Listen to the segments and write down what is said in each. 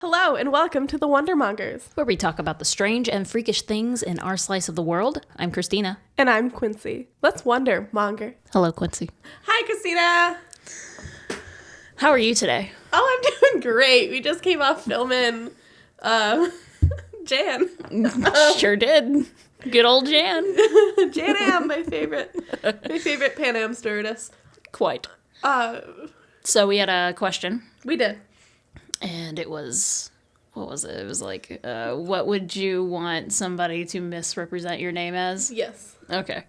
Hello and welcome to the Wondermongers. Where we talk about the strange and freakish things in our slice of the world. I'm Christina. And I'm Quincy. Let's wonder, Monger. Hello, Quincy. Hi, Christina. How are you today? Oh, I'm doing great. We just came off filming Jan. Sure did. Good old Jan. Jan Am, my favorite Pan Am stewardess. Quite. So we had a question. We did. And it was, what was it? It was like, what would you want somebody to misrepresent your name as? Yes. Okay.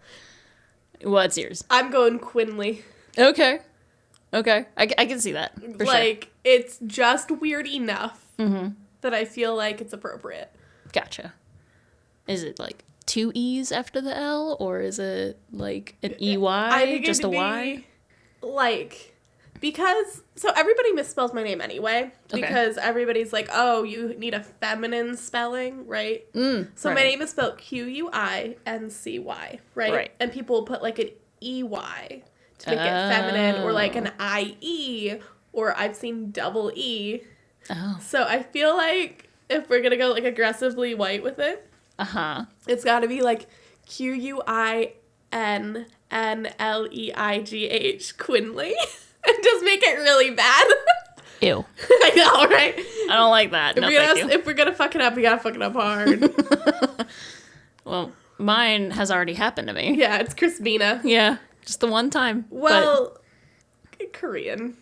What's yours? I'm going Quinley. Okay. I can see that. For sure. It's just weird enough that I feel like it's appropriate. Gotcha. Is it like two E's after the L, or is it like an EY, I think just a it'd Y? Because everybody misspells my name anyway, Okay. because everybody's like, oh, you need a feminine spelling, right? So right. my name is spelled Quincy, right? Right. And people will put like an EY to make it feminine, or like an IE, or I've seen double E. Oh. So I feel like if we're going to go like aggressively white with it, it's got to be like QUINNLEIGH, Quinley. And just make it really bad. Ew. I know, right? I don't like that. No, thank you. If we're gonna fuck it up, we gotta fuck it up hard. Well, mine has already happened to me. Yeah, it's Christina. Yeah, just the one time. Well, Korean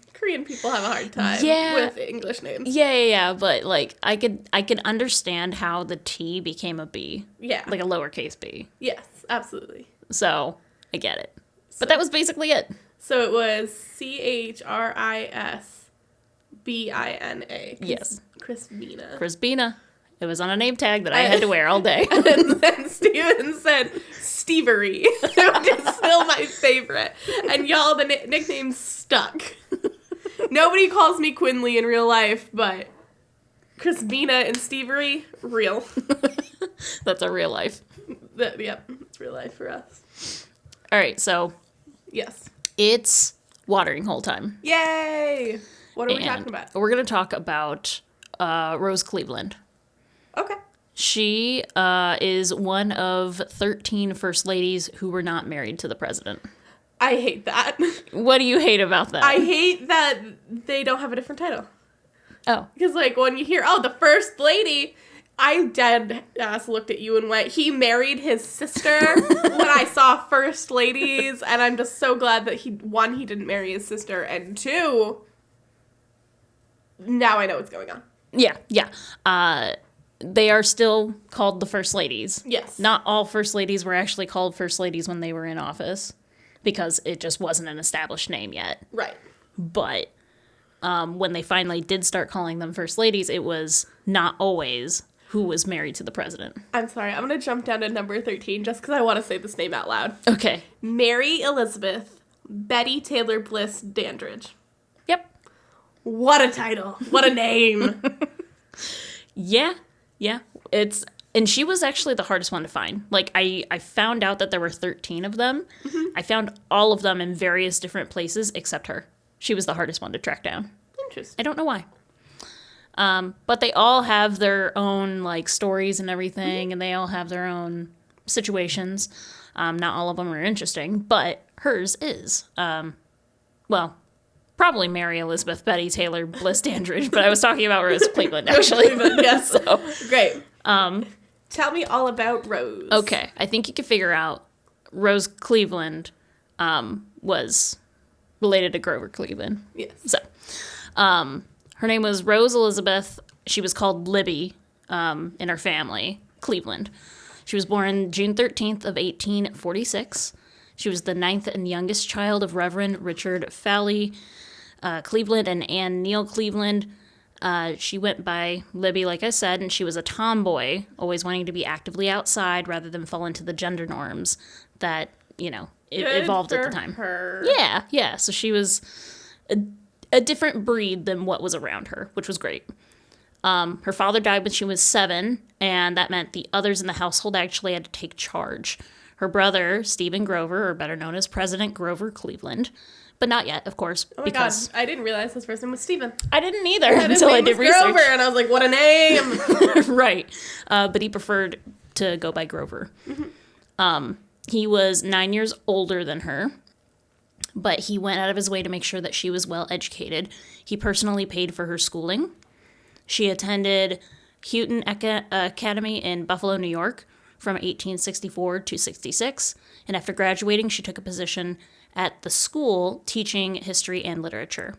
people have a hard time with English names. Yeah. But like, I could understand how the T became a B. Yeah. Like a lowercase b. Yes, absolutely. So I get it. But that was basically it. So it was CHRISBINA. Yes. Christina. Crispina. It was on a name tag that I had to wear all day. And then Steven said Stevery, which is still my favorite. And y'all, the nickname stuck. Nobody calls me Quinley in real life, but Christina and Stevery, real. That's a real life. Yep, it's real life for us. All right, so Yes. it's watering hole time. Yay! What are we talking about? We're going to talk about Rose Cleveland. Okay. She is one of 13 first ladies who were not married to the president. I hate that. What do you hate about that? I hate that they don't have a different title. Oh. Because, like, when you hear, oh, the first lady, I dead ass looked at you and went, he married his sister when I saw first ladies, and I'm just so glad that he didn't marry his sister, and two, now I know what's going on. Yeah. They are still called the first ladies. Yes. Not all first ladies were actually called first ladies when they were in office, because it just wasn't an established name yet. Right. But when they finally did start calling them first ladies, it was not always who was married to the president. I'm sorry, I'm going to jump down to number 13 just because I want to say this name out loud. Okay. Mary Elizabeth Betty Taylor Bliss Dandridge. Yep. What a title. What a name. Yeah. And she was actually the hardest one to find. Like, I found out that there were 13 of them. Mm-hmm. I found all of them in various different places except her. She was the hardest one to track down. Interesting. I don't know why. But they all have their own, like, stories and everything, and they all have their own situations. Not all of them are interesting, but hers is. Probably Mary Elizabeth Betty Taylor Bliss Dandridge, but I was talking about Rose Cleveland, actually. Yes. So, great. Tell me all about Rose. Okay. I think you can figure out Rose Cleveland was related to Grover Cleveland. Yes. So, her name was Rose Elizabeth. She was called Libby in her family, Cleveland. She was born June 13th of 1846. She was the 9th and youngest child of Reverend Richard Falley Cleveland and Anne Neal Cleveland. She went by Libby, like I said, and she was a tomboy, always wanting to be actively outside rather than fall into the gender norms that, evolved at the time. Her. Yeah. So she was a different breed than what was around her, which was great. Her father died when she was 7, and that meant the others in the household actually had to take charge. Her brother, Stephen Grover, or better known as President Grover Cleveland, but not yet, of course. Oh my god, I didn't realize his first name was Steven. I didn't either until I did research. Grover, and I was like, what a name! Right. But he preferred to go by Grover. Mm-hmm. He was 9 years older than her, but he went out of his way to make sure that she was well educated. He personally paid for her schooling. She attended Houghton Academy in Buffalo, New York from 1864 to 66, and after graduating, she took a position at the school teaching history and literature.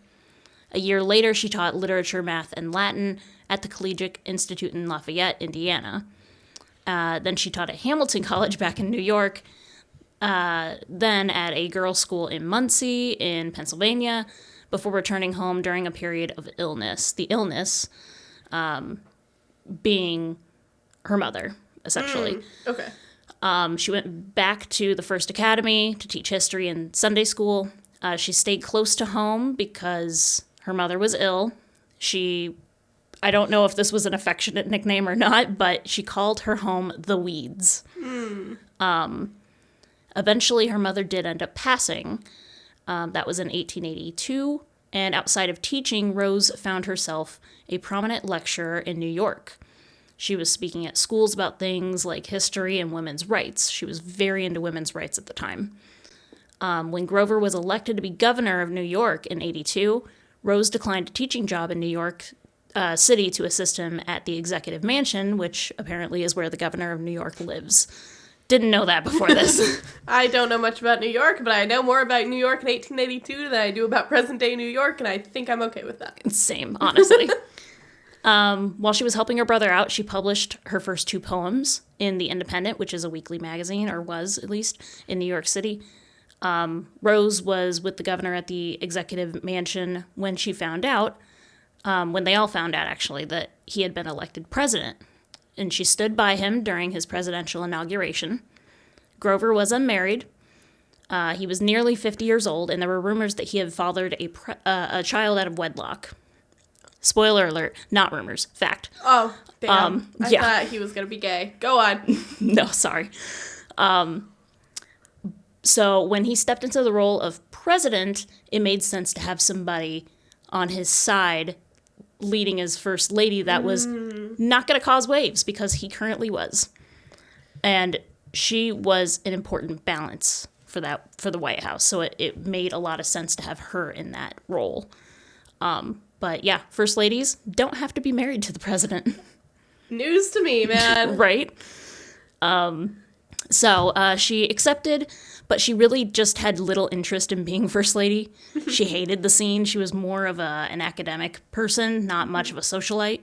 A year later, she taught literature, math, and Latin at the Collegiate Institute in Lafayette, Indiana. Then she taught at Hamilton College back in New York, then at a girls' school in Muncie in Pennsylvania, before returning home during a period of illness. The illness being her mother, essentially. Okay. She went back to the First Academy to teach history and Sunday school. She stayed close to home because her mother was ill. I don't know if this was an affectionate nickname or not, but she called her home the Weeds. Eventually, her mother did end up passing. That was in 1882. And outside of teaching, Rose found herself a prominent lecturer in New York. She was speaking at schools about things like history and women's rights. She was very into women's rights at the time. When Grover was elected to be governor of New York in 82, Rose declined a teaching job in New York City to assist him at the executive mansion, which apparently is where the governor of New York lives. Didn't know that before this. I don't know much about New York, but I know more about New York in 1882 than I do about present-day New York, and I think I'm okay with that. Same, honestly. While she was helping her brother out, she published her first 2 poems in The Independent, which is a weekly magazine, or was at least, in New York City. Rose was with the governor at the executive mansion when she found out, when they all found out, actually, that he had been elected president. And she stood by him during his presidential inauguration. Grover was unmarried. He was nearly 50 years old, and there were rumors that he had fathered a child out of wedlock. Spoiler alert, not rumors, fact. Oh, damn. I thought he was going to be gay. Go on. No, sorry. So when he stepped into the role of president, it made sense to have somebody on his side leading as first lady that was not going to cause waves, because he currently was. And she was an important balance for the White House. So it made a lot of sense to have her in that role. But yeah, first ladies don't have to be married to the president. News to me, man. Right? So she accepted, but she really just had little interest in being first lady. She hated the scene. She was more of an academic person, not much of a socialite.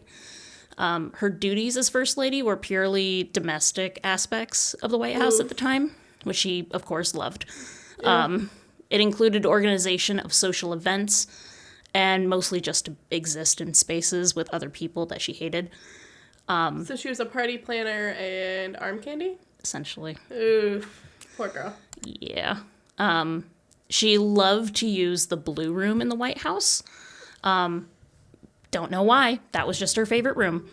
Her duties as first lady were purely domestic aspects of the White House at the time, which she, of course, loved. Yeah. It included organization of social events, and mostly just to exist in spaces with other people that she hated. So she was a party planner and arm candy? Essentially. Ooh, poor girl. Yeah. She loved to use the Blue Room in the White House. Don't know why. That was just her favorite room.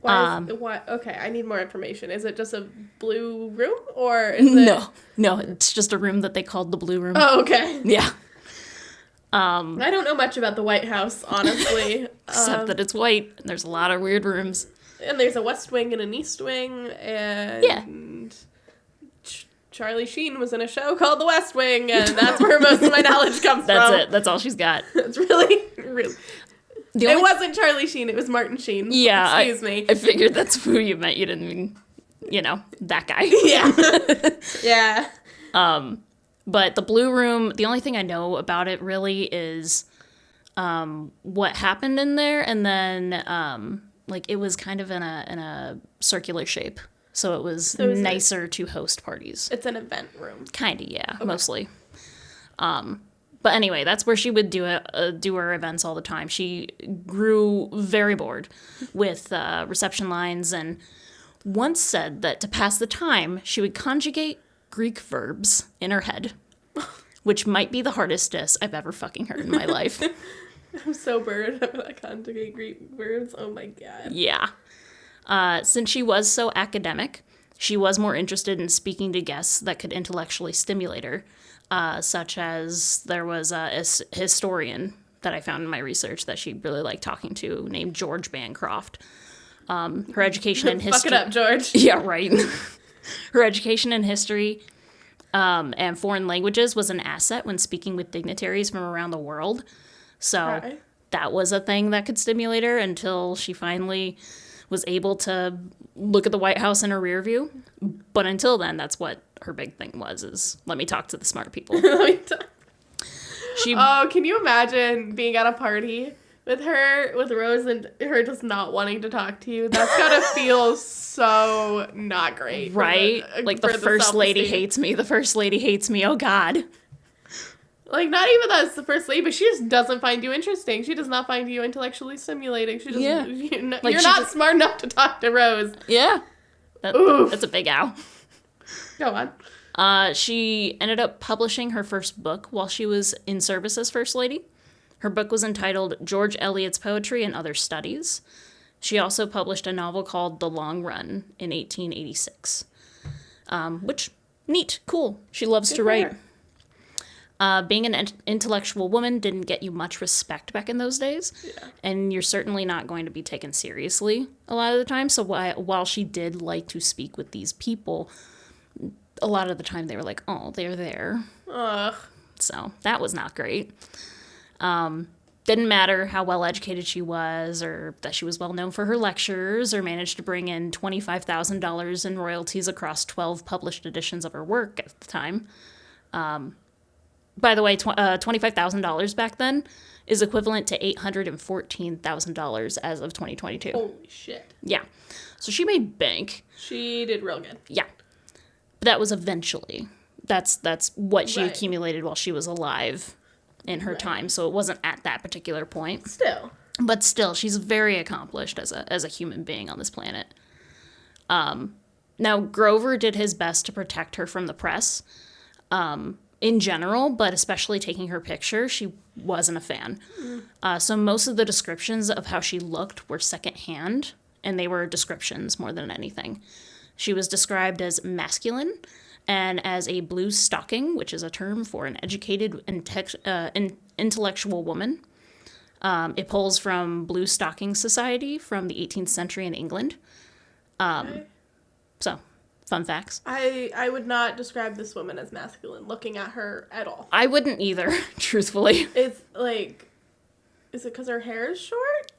Why? Okay, I need more information. Is it just a blue room, or is it... No, it's just a room that they called the Blue Room. Oh, okay. Yeah. I don't know much about the White House, honestly. Except that it's white, and there's a lot of weird rooms. And there's a West Wing and an East Wing, and... Yeah. Charlie Sheen was in a show called The West Wing, and that's where most of my knowledge comes from. That's it. That's all she's got. It's really... It wasn't Charlie Sheen, it was Martin Sheen. Yeah. Excuse me. I figured that's who you meant. You didn't mean, that guy. Yeah. Yeah. But the Blue Room, the only thing I know about it really is what happened in there, and then it was kind of in a circular shape. So it was nicer to host parties. It's an event room. Kinda, yeah, okay. Mostly. But anyway, that's where she would do her events all the time. She grew very bored with reception lines, and once said that to pass the time, she would conjugate Greek verbs in her head, which might be the hardest diss I've ever fucking heard in my life. I'm so bored of that conjugate Greek verbs. Oh my god. Yeah. Since she was so academic, she was more interested in speaking to guests that could intellectually stimulate her, such as there was a historian that I found in my research that she really liked talking to named George Bancroft. Her education in history... Fuck it up, George. Yeah, right. Her education in history and foreign languages was an asset when speaking with dignitaries from around the world. So that was a thing that could stimulate her until she finally was able to look at the White House in her rear view. But until then, that's what her big thing was, is let me talk to the smart people. Oh, can you imagine being at a party with her, with Rose, and her just not wanting to talk to you? That's gotta feel so not great. Right? Like, the first lady hates me. The first lady hates me. Oh, God. Like, not even that's the first lady, but she just doesn't find you interesting. She does not find you intellectually stimulating. She doesn't. Yeah. You're Like, not smart enough to talk to Rose. Yeah. That's a big ow. Go on. She ended up publishing her first book while she was in service as First Lady. Her book was entitled George Eliot's Poetry and Other Studies. She also published a novel called The Long Run in 1886. Which, neat, cool. She loves to write. Being an intellectual woman didn't get you much respect back in those days. Yeah. And you're certainly not going to be taken seriously a lot of the time. So while she did like to speak with these people, a lot of the time they were like, oh, they're there. Ugh. So that was not great. Didn't matter how well educated she was, or that she was well known for her lectures, or managed to bring in $25,000 in royalties across 12 published editions of her work at the time. By the way, $25,000 back then is equivalent to $814,000 as of 2022. Holy shit. Yeah. So she made bank. She did real good. Yeah. But that was eventually. That's what she Right. accumulated while she was alive in her time. So it wasn't at that particular point. Still. But still, she's very accomplished as a human being on this planet. Now, Grover did his best to protect her from the press. In general, but especially taking her picture, she wasn't a fan. So most of the descriptions of how she looked were secondhand, and they were descriptions more than anything. She was described as masculine and as a blue stocking, which is a term for an educated intellectual woman. It pulls from Blue Stocking Society from the 18th century in England. So, fun facts. I would not describe this woman as masculine, looking at her at all. I wouldn't either, truthfully. It's like, is it because her hair is short?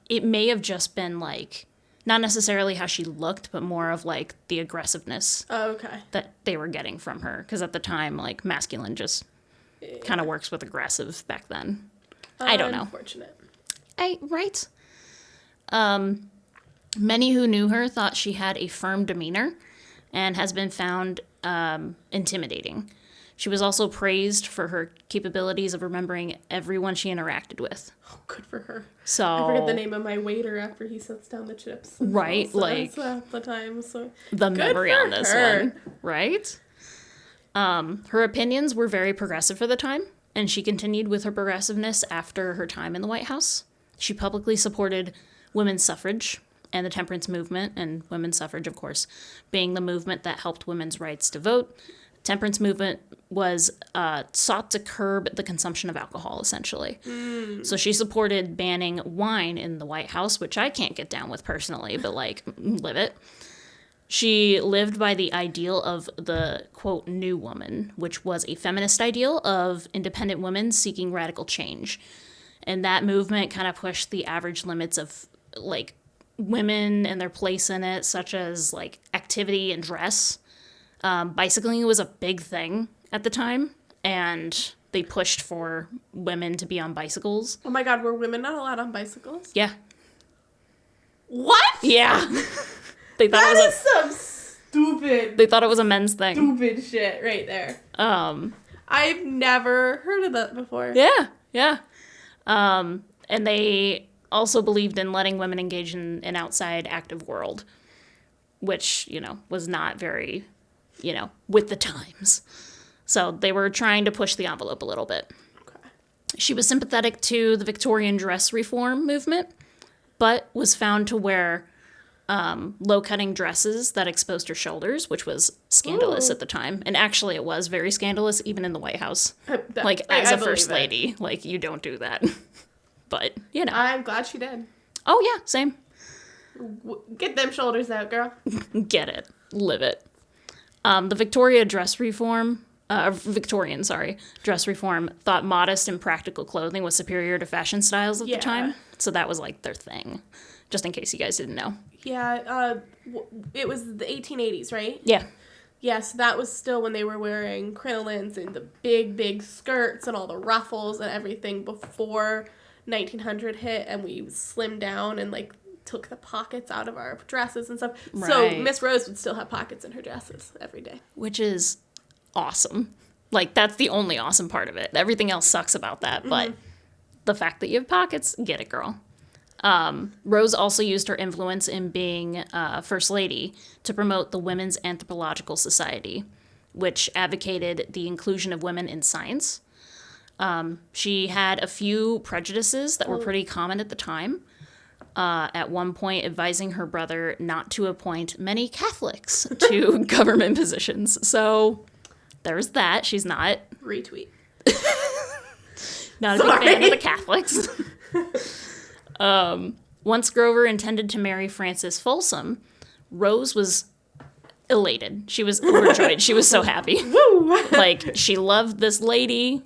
It may have just been like, not necessarily how she looked, but more of like the aggressiveness that they were getting from her. Because at the time, like, masculine just kind of works with aggressive back then. I don't know. Unfortunate. Right. Many who knew her thought she had a firm demeanor and has been found intimidating. She was also praised for her capabilities of remembering everyone she interacted with. Oh, good for her. So I forget the name of my waiter after he sets down the chips. Right, So like half the time. So the memory on this her. one, right? Her opinions were very progressive for the time, and she continued with her progressiveness after her time in the White House. She publicly supported women's suffrage and the temperance movement, and women's suffrage, of course, being the movement that helped women's rights to vote. Temperance movement was sought to curb the consumption of alcohol, essentially. So she supported banning wine in the White House, which I can't get down with personally, but, like, live it. She lived by the ideal of the, quote, new woman, which was a feminist ideal of independent women seeking radical change. And that movement kind of pushed the average limits of, like, women and their place in it, such as, like, activity and dress. Bicycling was a big thing at the time, and they pushed for women to be on bicycles. Oh my God, were women not allowed on bicycles? Yeah. What? Yeah. They thought That is some stupid. They thought it was a men's thing. Stupid shit right there. I've never heard of that before. Yeah. And they also believed in letting women engage in an outside active world, which, was not very, with the times. So they were trying to push the envelope a little bit. Okay. She was sympathetic to the Victorian dress reform movement, but was found to wear low-cutting dresses that exposed her shoulders, which was scandalous at the time. And actually, it was very scandalous, even in the White House. As a first lady, like, you don't do that. But, you know. I'm glad she did. Oh, yeah, same. Get them shoulders out, girl. Get it. Live it. The Victorian dress reform thought modest and practical clothing was superior to fashion styles at the time. So that was, like, their thing. Just in case you guys didn't know. Yeah, it was the 1880s, right? Yeah. Yes, that was still when they were wearing crinolines and the big, big skirts and all the ruffles and everything before 1900 hit, and we slimmed down and, like, took the pockets out of our dresses and stuff. Right. So Miss Rose would still have pockets in her dresses every day. Which is awesome. Like, that's the only awesome part of it. Everything else sucks about that, but the fact that you have pockets, get it, girl. Rose also used her influence in being First Lady to promote the Women's Anthropological Society, which advocated the inclusion of women in science. She had a few prejudices that were pretty common at the time, at one point advising her brother not to appoint many Catholics to government positions. So there's that. She's not. Retweet. Not a big fan of the Catholics. Once Grover intended to marry Frances Folsom, Rose was elated. She was overjoyed. She was so happy. Woo! Like, she loved this lady.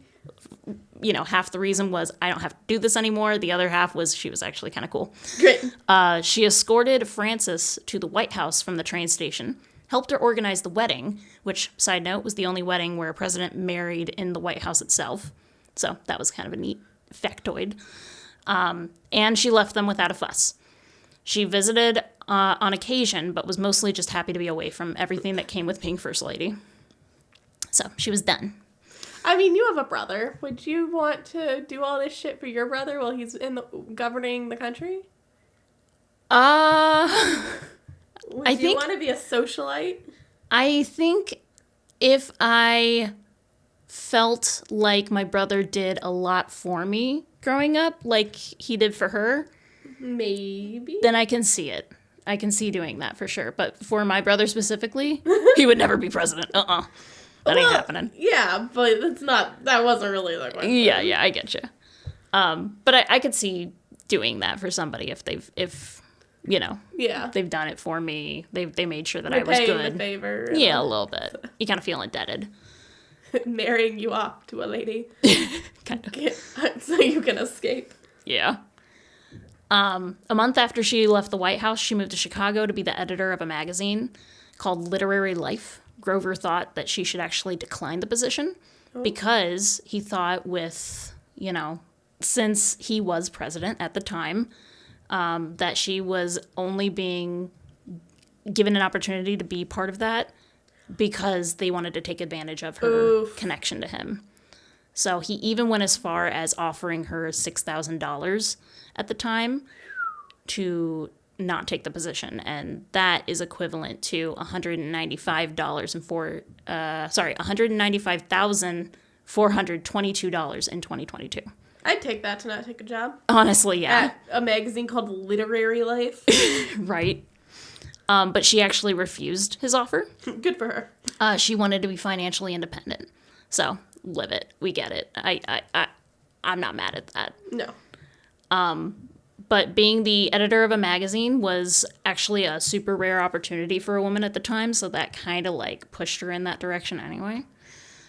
You know, half the reason was, I don't have to do this anymore. The other half was she was actually kind of cool. Great. She escorted Frances to the White House from the train station, helped her organize the wedding, which, side note, was the only wedding where a president married in the White House itself. So that was kind of a neat factoid. And she left them without a fuss. She visited on occasion, but was mostly just happy to be away from everything that came with being First Lady. So she was done. I mean, you have a brother. Would you want to do all this shit for your brother while he's governing the country? Would you want to be a socialite? I think if I felt like my brother did a lot for me growing up, like he did for her, maybe, then I can see it. I can see doing that for sure. But for my brother specifically, he would never be president. That ain't happening. Yeah, but that wasn't really the question. Yeah, I get you. But I could see doing that for somebody if they've done it for me. They made sure that I was good. The favor. Yeah, a little bit. You kind of feel indebted. Marrying you off to a lady. Kind of. So you can escape. Yeah. A month after she left the White House, she moved to Chicago to be the editor of a magazine called Literary Life. Grover thought that she should actually decline the position because he thought since he was president at the time, that she was only being given an opportunity to be part of that because they wanted to take advantage of her connection to him. So he even went as far as offering her $6,000 at the time to not take the position, and that is equivalent to $195,422 in 2022. I'd take that to not take a job. Honestly, yeah. At a magazine called Literary Life. Right. But she actually refused his offer. Good for her. She wanted to be financially independent. So, live it. We get it. I'm not mad at that. No. But being the editor of a magazine was actually a super rare opportunity for a woman at the time, so that kind of pushed her in that direction anyway.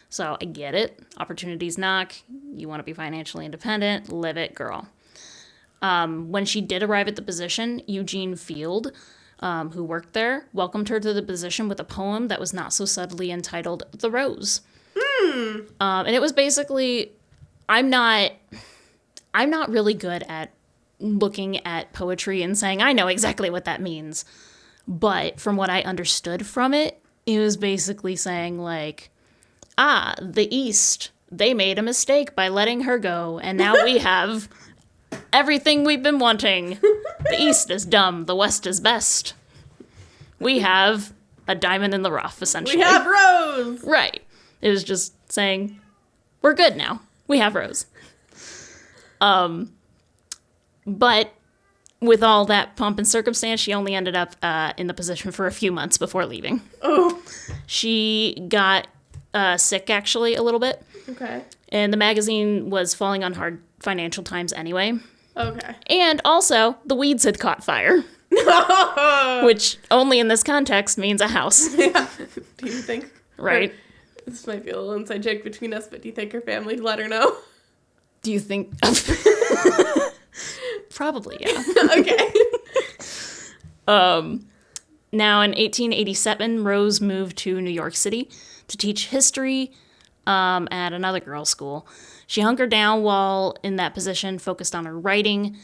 So I get it. Opportunities knock. You want to be financially independent. Live it, girl. When she did arrive at the position, Eugene Field, who worked there, welcomed her to the position with a poem that was not so subtly entitled The Rose. And it was basically, I'm not really good at looking at poetry and saying, I know exactly what that means. But from what I understood from it, it was basically saying the East, they made a mistake by letting her go, and now we have everything we've been wanting. The East is dumb, the West is best. We have a diamond in the rough, essentially. We have Rose! Right. It was just saying, we're good now. We have Rose. But with all that pomp and circumstance, she only ended up in the position for a few months before leaving. Oh. She got sick, actually, a little bit. Okay. And the magazine was falling on hard financial times anyway. Okay. And also, the weeds had caught fire. Which only in this context means a house. Yeah. Do you think? Right. This might be a little inside joke between us, but do you think her family let her know? Do you think? Probably, yeah. Okay. Now, in 1887, Rose moved to New York City to teach history at another girls' school. She hunkered down while in that position, focused on her writing.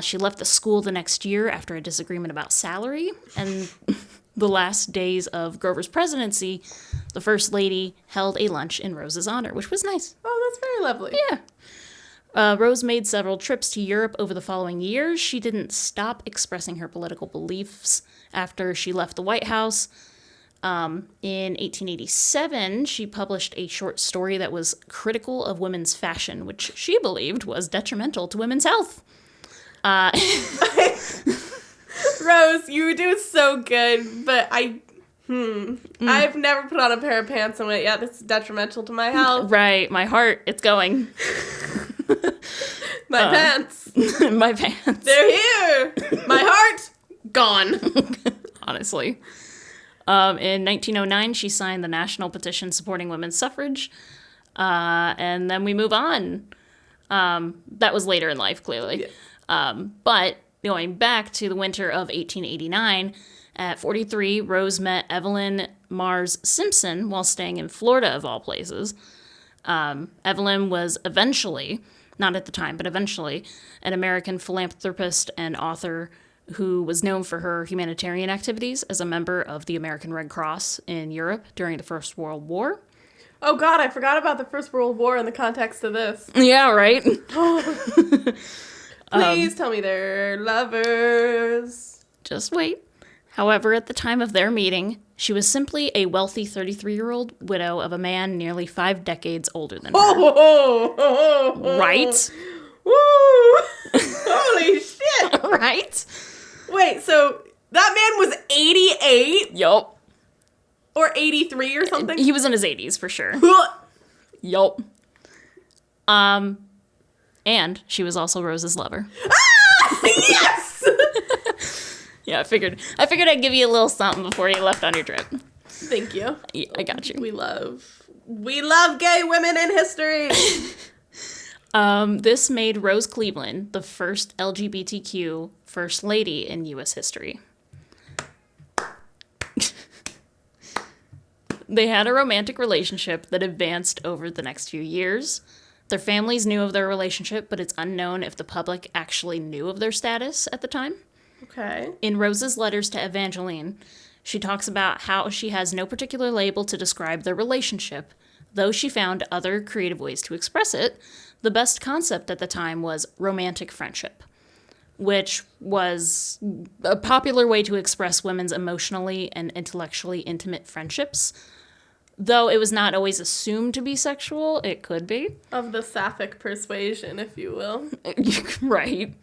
She left the school the next year after a disagreement about salary. And the last days of Grover's presidency, the First Lady held a lunch in Rose's honor, which was nice. Oh, that's very lovely. Yeah. Rose made several trips to Europe over the following years. She didn't stop expressing her political beliefs after she left the White House. In 1887, she published a short story that was critical of women's fashion, which she believed was detrimental to women's health. Rose, you do so good, but I've never put on a pair of pants and went, yeah, this is detrimental to my health. Right, my heart, it's going. My pants. My pants. They're here. My heart, gone. Honestly. In 1909, she signed the national petition supporting women's suffrage. And then we move on. That was later in life, clearly. Yeah. But going back to the winter of 1889, at 43, Rose met Evelyn Mars Simpson while staying in Florida, of all places. Evelyn was eventually, not at the time, but eventually, an American philanthropist and author who was known for her humanitarian activities as a member of the American Red Cross in Europe during the First World War. Oh, God, I forgot about the First World War in the context of this. Yeah, right? Please tell me they're lovers. Just wait. However, at the time of their meeting, she was simply a wealthy 33-year-old widow of a man nearly 5 decades older than her. Right? Woo! Holy shit! Right? Wait, so that man was 88? Yup. Or 83 or something? He was in his 80s, for sure. Yup. And she was also Rose's lover. Ah! Yes! Yeah, I figured I'd give you a little something before you left on your trip. Thank you. Yeah, I got you. We love gay women in history. This made Rose Cleveland the first LGBTQ First Lady in U.S. history. They had a romantic relationship that advanced over the next few years. Their families knew of their relationship, but it's unknown if the public actually knew of their status at the time. Okay. In Rose's letters to Evangeline, she talks about how she has no particular label to describe their relationship, though she found other creative ways to express it. The best concept at the time was romantic friendship, which was a popular way to express women's emotionally and intellectually intimate friendships. Though it was not always assumed to be sexual, it could be. Of the sapphic persuasion, if you will. Right.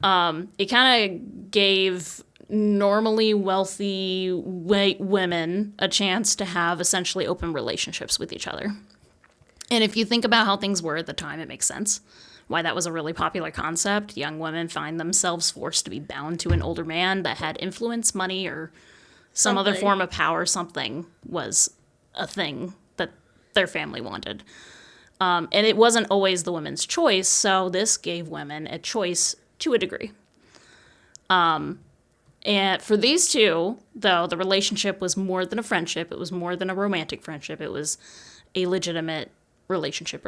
It kind of gave normally wealthy white women a chance to have essentially open relationships with each other. And if you think about how things were at the time, it makes sense why that was a really popular concept. Young women find themselves forced to be bound to an older man that had influence, money, or some other form of power. Something was a thing that their family wanted. And it wasn't always the women's choice, so this gave women a choice to a degree. And for these two, though, the relationship was more than a friendship. It was more than a romantic friendship. It was a legitimate relationship.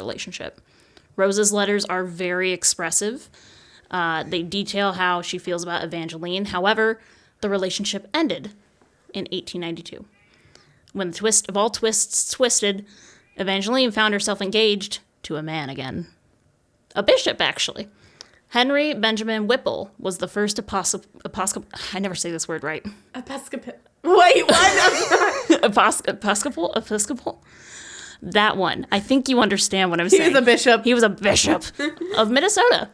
Rose's letters are very expressive. They detail how she feels about Evangeline. However, the relationship ended in 1892. When the twist of all twists twisted, Evangeline found herself engaged to a man again. A bishop, actually. Henry Benjamin Whipple was the first I never say this word right. Episcopal. Wait, what? Episcopal? That one. I think you understand what I'm saying. He was a bishop. He was a bishop of Minnesota.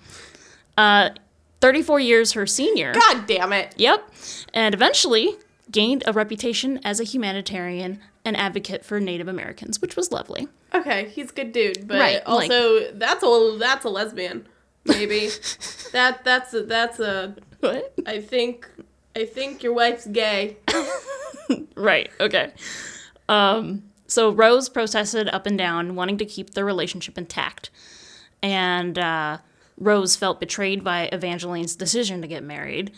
34 years her senior. God damn it. Yep. And eventually gained a reputation as a humanitarian and advocate for Native Americans, which was lovely. Okay, he's a good dude, but Right, also that's a lesbian. Maybe. that's a What? I think your wife's gay. Right, okay. So Rose protested up and down, wanting to keep their relationship intact. And Rose felt betrayed by Evangeline's decision to get married.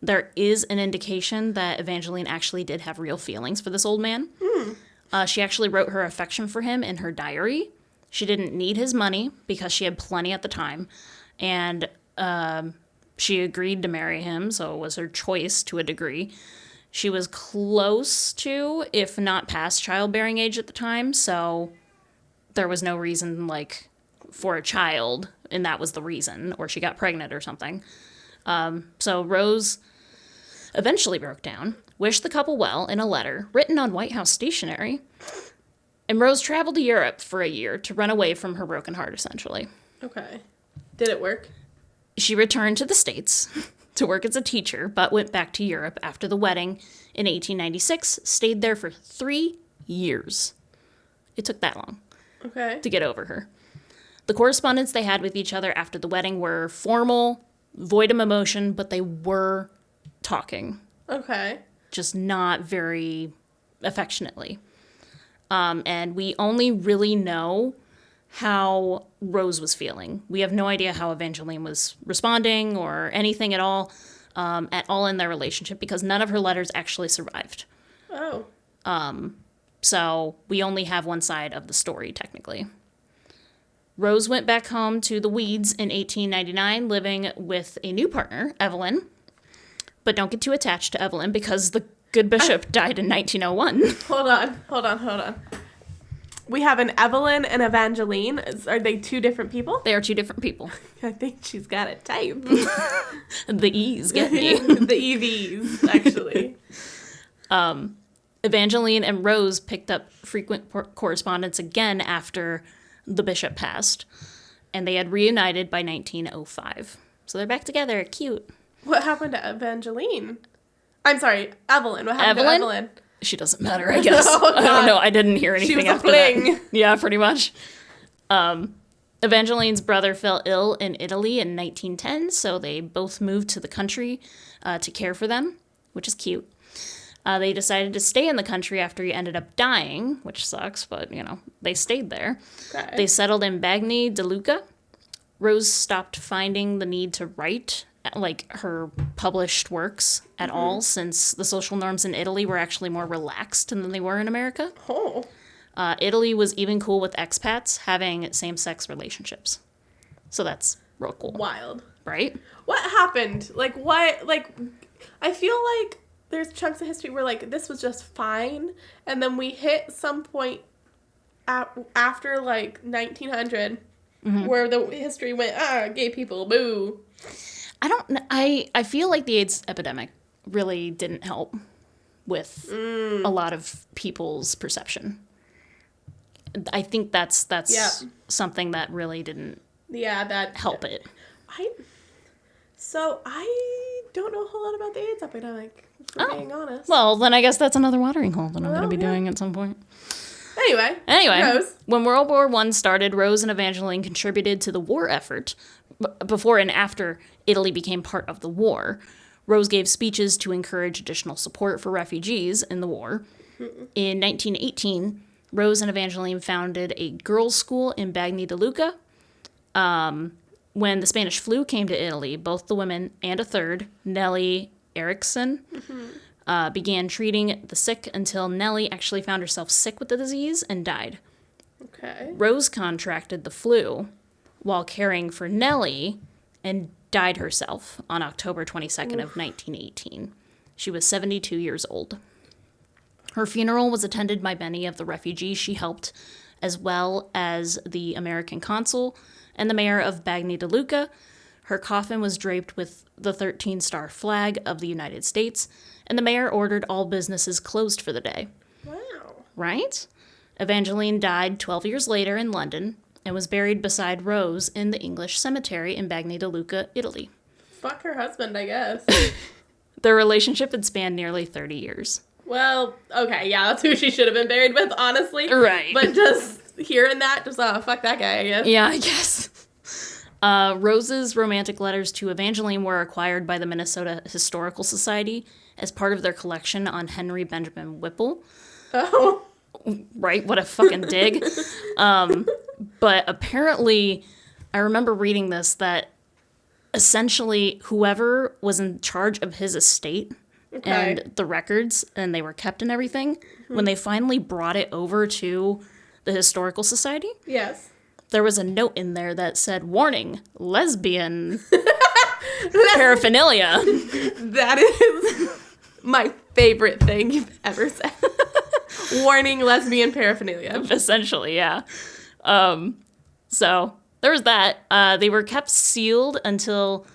There is an indication that Evangeline actually did have real feelings for this old man. She actually wrote her affection for him in her diary. She didn't need his money because she had plenty at the time. And she agreed to marry him, so it was her choice to a degree. She was close to, if not past childbearing age at the time, so there was no reason, like, for a child, and that was the reason, or she got pregnant or something. So Rose eventually broke down, wished the couple well in a letter written on White House stationery, and Rose traveled to Europe for a year to run away from her broken heart, essentially. Okay. Did it work? She returned to the States to work as a teacher, but went back to Europe after the wedding in 1896, stayed there for 3 years. It took that long Okay. to get over her. The correspondence they had with each other after the wedding were formal, void of emotion, but they were talking, Okay. just not very affectionately. And we only really know how Rose was feeling. We have no idea how Evangeline was responding or anything at all in their relationship, because none of her letters actually survived. Oh. So we only have one side of the story, technically. Rose went back home to the Weeds in 1899, living with a new partner, Evelyn. But don't get too attached to Evelyn, because the good bishop died in 1901. Hold on. We have an Evelyn and Evangeline. Are they two different people? They are two different people. I think she's got a type. The E's get me. The EVs, actually. Evangeline and Rose picked up frequent correspondence again after the bishop passed, and they had reunited by 1905. So they're back together. Cute. What happened to Evangeline? I'm sorry, Evelyn. What happened to Evelyn? Evelyn? She doesn't matter, I guess. Oh, I don't know. I didn't hear anything She was a after fling. that. Yeah, pretty much. Evangeline's brother fell ill in Italy in 1910, so they both moved to the country to care for them, which is cute. They decided to stay in the country after he ended up dying, which sucks, but, they stayed there. Okay. They settled in Bagni di Lucca. Rose stopped finding the need to write, like, her published works at all, since the social norms in Italy were actually more relaxed than they were in America. Oh. Italy was even cool with expats having same-sex relationships. So that's real cool. Wild. Right? What happened? I feel like there's chunks of history where, this was just fine, and then we hit some point after, 1900, where the history went, gay people, boo. I don't know. I feel like the AIDS epidemic really didn't help with a lot of people's perception. I think that's Yeah. something that really didn't That help it. I don't know a whole lot about the AIDS epidemic, if we're being honest. Well, then I guess that's another watering hole that I'm going to be yeah. doing at some point. Anyway, Rose. When World War I started, Rose and Evangeline contributed to the war effort. Before and after Italy became part of the war, Rose gave speeches to encourage additional support for refugees in the war. In 1918, Rose and Evangeline founded a girls' school in Bagni di Lucca. When the Spanish flu came to Italy, both the women and a third, Nellie Erickson, began treating the sick until Nellie actually found herself sick with the disease and died. Okay. Rose contracted the flu while caring for Nellie and died herself on October 22nd of 1918. She was 72 years old. Her funeral was attended by many of the refugees she helped, as well as the American consul and the mayor of Bagni di Lucca. Her coffin was draped with the 13-star flag of the United States, and the mayor ordered all businesses closed for the day. Wow. Right? Evangeline died 12 years later in London and was buried beside Rose in the English cemetery in Bagni di Lucca, Italy. fuck her husband, I guess. Their relationship had spanned nearly 30 years. Well, okay, yeah, that's who she should have been buried with, honestly. Right. But just hearing that, just, fuck that guy, I guess. Yeah, I guess. Rose's romantic letters to Evangeline were acquired by the Minnesota Historical Society as part of their collection on Henry Benjamin Whipple. Oh. Right? What a fucking dig. But apparently, I remember reading this, that essentially whoever was in charge of his estate and the records, and they were kept and everything, when they finally brought it over to the Historical Society, Yes. there was a note in there that said, "Warning, lesbian paraphernalia." That is my favorite thing you've ever said. Warning, lesbian paraphernalia. Essentially, yeah. So there was that. They were kept sealed until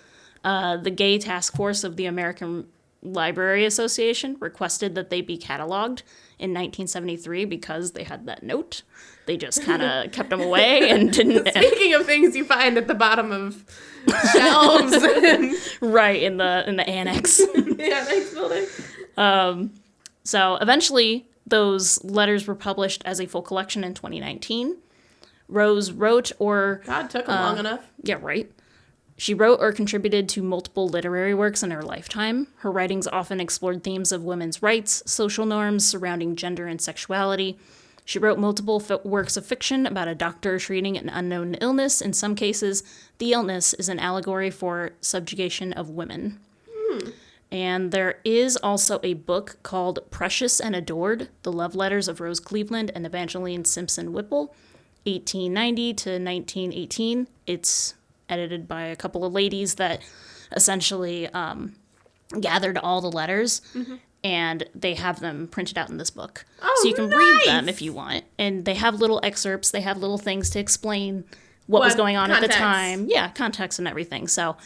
the Gay Task Force of the American Library Association requested that they be cataloged in 1973 because they had that note. They just kind of kept them away and didn't. Speaking of things you find at the bottom of shelves, and Right, in the annex. the annex building. So eventually, those letters were published as a full collection in 2019. Rose wrote or... God, took them long enough. Yeah, right. She wrote or contributed to multiple literary works in her lifetime. Her writings often explored themes of women's rights, social norms surrounding gender and sexuality. She wrote multiple works of fiction about a doctor treating an unknown illness. In some cases, the illness is an allegory for subjugation of women. And there is also a book called Precious and Adored, The Love Letters of Rose Cleveland and Evangeline Simpson Whipple, 1890 to 1918. It's edited by a couple of ladies that essentially gathered all the letters, and they have them printed out in this book. Oh, so you can nice. read them if you want. And they have little excerpts. They have little things to explain what was going on at the context. time. Yeah, context and everything. So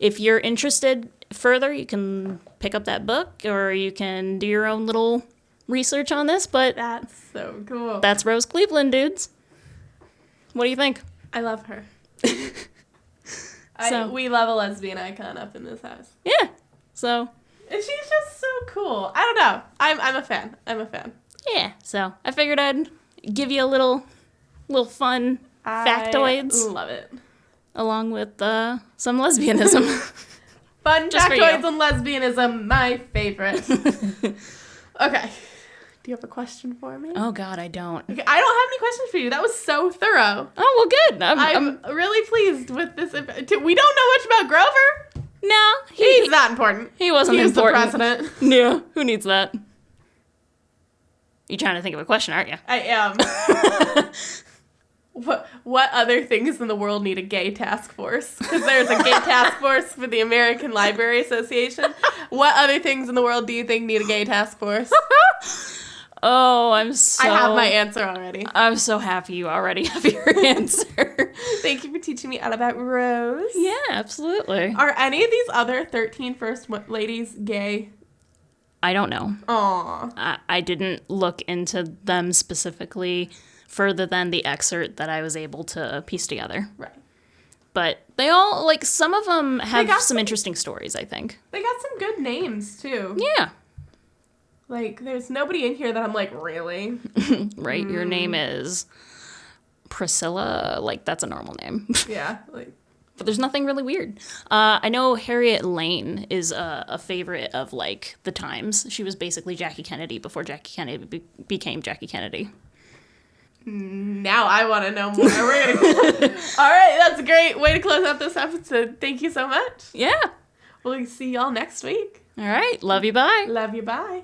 if you're interested further, you can pick up that book, or you can do your own little research on this. But That's so cool. that's Rose Cleveland, dudes. What do you think? I love her. So- We love a lesbian icon up in this house. Yeah. So, And she's just so cool. I don't know. I'm a fan. I'm a fan. yeah. So I figured I'd give you a little fun factoids I love it. along with some lesbianism. Fun Just for factoids you. on lesbianism, my favorite. Okay. Do you have a question for me? Oh God, I don't. Okay, I don't have any questions for you. That was so thorough. Oh well, good. I'm really pleased with this. We don't know much about Grover. no, He's not important. he wasn't He's important. the president. Yeah, who needs that? You're trying to think of a question, aren't you? I am. What other things in the world need a gay task force? Because there's a gay task force for the American Library Association. What other things in the world do you think need a gay task force? Oh, I have my answer already. I'm so happy you already have your answer. Thank you for teaching me all about Rose. Yeah, absolutely. Are any of these other 13 First Ladies gay? I don't know. Aw. I didn't look into them specifically further than the excerpt that I was able to piece together. Right. But they all, like, some of them have got some some- interesting stories, I think. They got some good names, too. Yeah. Like, there's nobody in here that I'm like, really? Right? Your name is Priscilla. Like, that's a normal name. Yeah. Like, But there's nothing really weird. I know Harriet Lane is a favorite of, like, the Times. She was basically Jackie Kennedy before Jackie Kennedy became Jackie Kennedy. now I want to know more. We're gonna All right, that's a great way to close out this episode. Thank you so much. Yeah. We'll see y'all next week. All right. Love you. Bye. Love you. Bye.